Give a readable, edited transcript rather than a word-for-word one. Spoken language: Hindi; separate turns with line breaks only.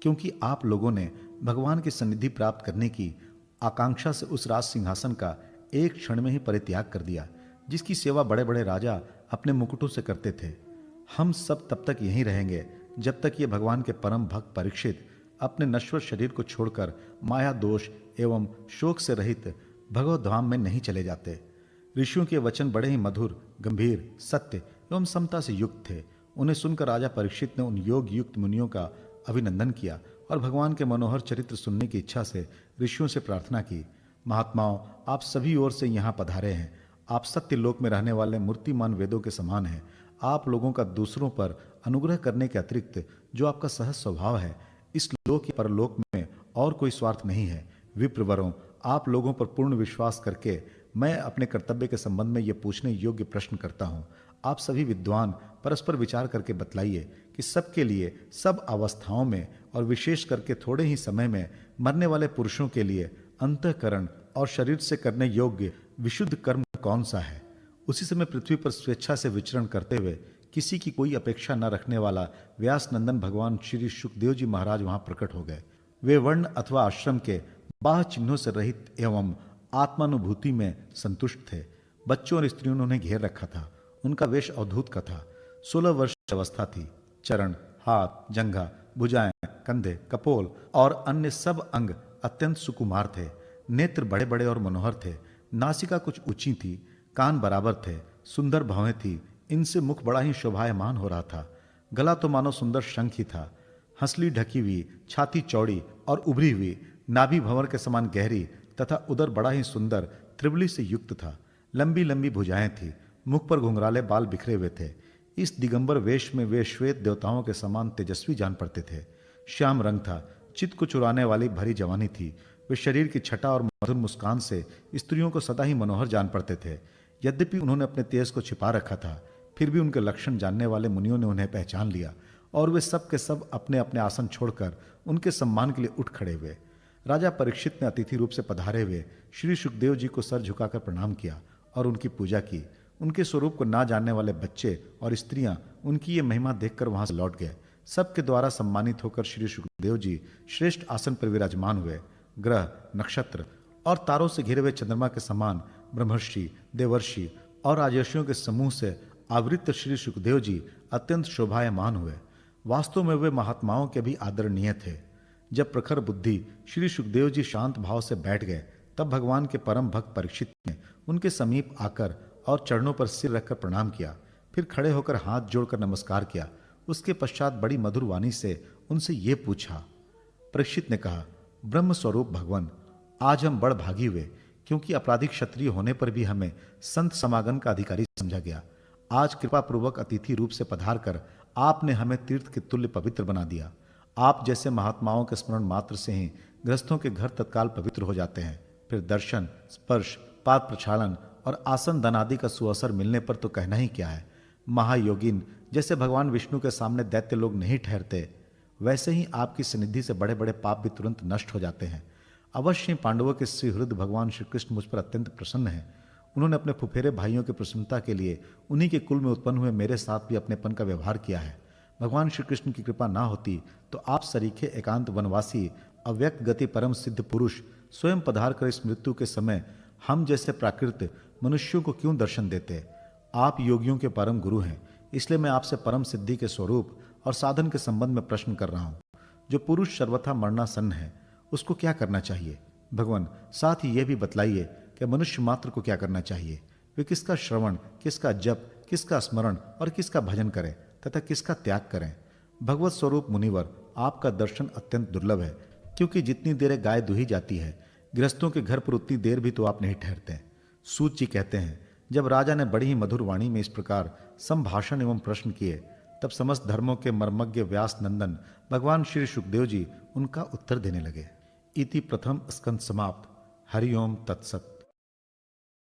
क्योंकि आप लोगों ने भगवान की सन्निधि प्राप्त करने की आकांक्षा से उस राज सिंहासन का एक क्षण में ही परित्याग कर दिया, जिसकी सेवा बड़े बड़े राजा अपने मुकुटों से करते थे। हम सब तब तक यहीं रहेंगे जब तक ये भगवान के परम भक्त परीक्षित अपने नश्वर शरीर को छोड़कर माया दोष एवं शोक से रहित भगवत धाम में नहीं चले जाते। ऋषियों के वचन बड़े ही मधुर, गंभीर, सत्य एवं समता से युक्त थे। उन्हें सुनकर राजा परीक्षित ने उन योग युक्त मुनियों का अभिनंदन किया और भगवान के मनोहर चरित्र सुनने की इच्छा से ऋषियों से प्रार्थना की, महात्माओं, आप सभी ओर से यहाँ पधारे हैं। आप सत्य लोक में रहने वाले मूर्तिमान वेदों के समान हैं। आप लोगों का दूसरों पर अनुग्रह करने के अतिरिक्त जो आपका सहज स्वभाव है, इस लोक या परलोक में और कोई स्वार्थ नहीं है। विप्रवरों, आप लोगों पर पूर्ण विश्वास करके मैं अपने कर्तव्य के संबंध में ये पूछने योग्य प्रश्न करता हूँ। आप सभी विद्वान परस्पर विचार करके बतलाइए कि सबके लिए, सब अवस्थाओं में और विशेष करके थोड़े ही समय में मरने वाले पुरुषों के लिए अंतःकरण और शरीर से करने योग्य विशुद्ध कर्म कौन सा है। उसी समय पृथ्वी पर स्वेच्छा से विचरण करते हुए किसी की कोई अपेक्षा न रखने वाला व्यास नंदन भगवान श्री सुखदेव जी महाराज वहां प्रकट हो गए। वे वर्ण अथवा आश्रम के बाह्य चिन्हों से रहित एवं आत्मानुभूति में संतुष्ट थे। बच्चों और स्त्रियों ने उन्हें घेर रखा था। उनका वेश अवधूत का था। 16 वर्ष की अवस्था थी। चरण, हाथ, जंघा, भुजाएं, कंधे, कपोल और अन्य सब अंग अत्यंत सुकुमार थे। नेत्र बड़े बड़े और मनोहर थे। नासिका कुछ ऊंची थी, कान बराबर थे, सुंदर भवें थी। इनसे मुख बड़ा ही शोभायमान हो रहा था। गला तो मानो सुंदर शंख ही था। हंसली ढकी हुई, छाती चौड़ी और उभरी हुई, नाभि भंवर के समान गहरी तथा उदर बड़ा ही सुंदर त्रिवली से युक्त था। लंबी लंबी भुजाएं थी। मुख पर घुंघराले बाल बिखरे हुए थे। इस दिगंबर वेश में वे श्वेत देवताओं के समान तेजस्वी जान पड़ते थे। श्याम रंग था। चित्त को चुराने वाली भरी जवानी थी। वे शरीर की छटा और मधुर मुस्कान से स्त्रियों को सदा ही मनोहर जान पड़ते थे। यद्यपि उन्होंने अपने तेज को छिपा रखा था, फिर भी उनके लक्षण जानने वाले मुनियों ने उन्हें पहचान लिया और वे सब के सब अपने अपने आसन छोड़कर उनके सम्मान के लिए उठ खड़े हुए। राजा परीक्षित ने अतिथि रूप से पधारे हुए श्री सुखदेव जी को सर झुकाकर प्रणाम किया और उनकी पूजा की। उनके स्वरूप को ना जानने वाले बच्चे और स्त्रियां उनकी ये महिमा देखकर वहां से लौट गए। सबके द्वारा सम्मानित होकर श्री सुखदेव जी श्रेष्ठ आसन पर विराजमान हुए। ग्रह, नक्षत्र और तारों से घिरे हुए चंद्रमा के समान ब्रह्मर्षि, देवर्षि और राजर्षियों के समूह से आवृत श्री सुखदेव जी अत्यंत शोभायमान हुए। वास्तव में वे महात्माओं के भी आदरणीय थे। जब प्रखर बुद्धि श्री सुखदेव जी शांत भाव से बैठ गए, तब भगवान के परम भक्त परीक्षित ने उनके समीप आकर और चरणों पर सिर रखकर प्रणाम किया। फिर खड़े होकर हाथ जोड़कर नमस्कार किया। उसके पश्चात बड़ी मधुर वाणी से उनसे ये पूछा। परीक्षित ने कहा, ब्रह्म स्वरूप भगवान, आज हम बड़ भागी हुए, क्योंकि अपराधी क्षत्रिय होने पर भी हमें संत समागम का अधिकारी समझा गया। आज कृपा पूर्वक अतिथि रूप से पधार कर आपने हमें तीर्थ के तुल्य पवित्र बना दिया। आप जैसे महात्माओं के स्मरण मात्र से ही गृहस्थों के घर तत्काल पवित्र हो जाते हैं। फिर दर्शन, स्पर्श, पाद प्रक्षालन और आसन दानादि का सुअवसर मिलने पर तो कहना ही क्या है। महायोगिन जैसे भगवान विष्णु के सामने दैत्य लोग नहीं ठहरते, वैसे ही आपकी सन्निधि से बड़े बड़े पाप भी तुरंत नष्ट हो जाते हैं। अवश्य पांडवों के श्रीहृद भगवान श्री कृष्ण मुझ पर अत्यंत प्रसन्न हैं। उन्होंने अपने फुफेरे भाइयों की प्रसन्नता के लिए उन्हीं के कुल में उत्पन्न हुए मेरे साथ भी अपनेपन का व्यवहार किया है। भगवान श्री कृष्ण की कृपा ना होती तो आप सरीखे एकांत वनवासी अव्यक्त गति परम सिद्ध पुरुष स्वयं पधार कर इस मृत्यु के समय हम जैसे प्राकृत मनुष्यों को क्यों दर्शन देते। आप योगियों के परम गुरु हैं, इसलिए मैं आपसे परम सिद्धि के स्वरूप और साधन के संबंध में प्रश्न कर रहा हूँ। जो पुरुष सर्वथा मरणासन्न है, उसको क्या करना चाहिए? भगवान, साथ ही यह भी बतलाइए कि मनुष्य मात्र को क्या करना चाहिए। वे किसका श्रवण, किसका जप, किसका स्मरण और किसका भजन करें तथा किसका त्याग करें। भगवत स्वरूप मुनिवर, आपका दर्शन अत्यंत दुर्लभ है, क्योंकि जितनी देर गाय दुही जाती है, गृहस्थों के घर पर उतनी देर भी तो आप नहीं ठहरते। सूत जी कहते हैं, जब राजा ने बड़ी ही मधुर वाणी में इस प्रकार संभाषण एवं प्रश्न किए, तब समस्त धर्मों के मर्मज्ञ व्यास नंदन भगवान श्री सुखदेव जी उनका उत्तर देने लगे। इति प्रथम स्कंद समाप्त। हरि ओम तत्सत।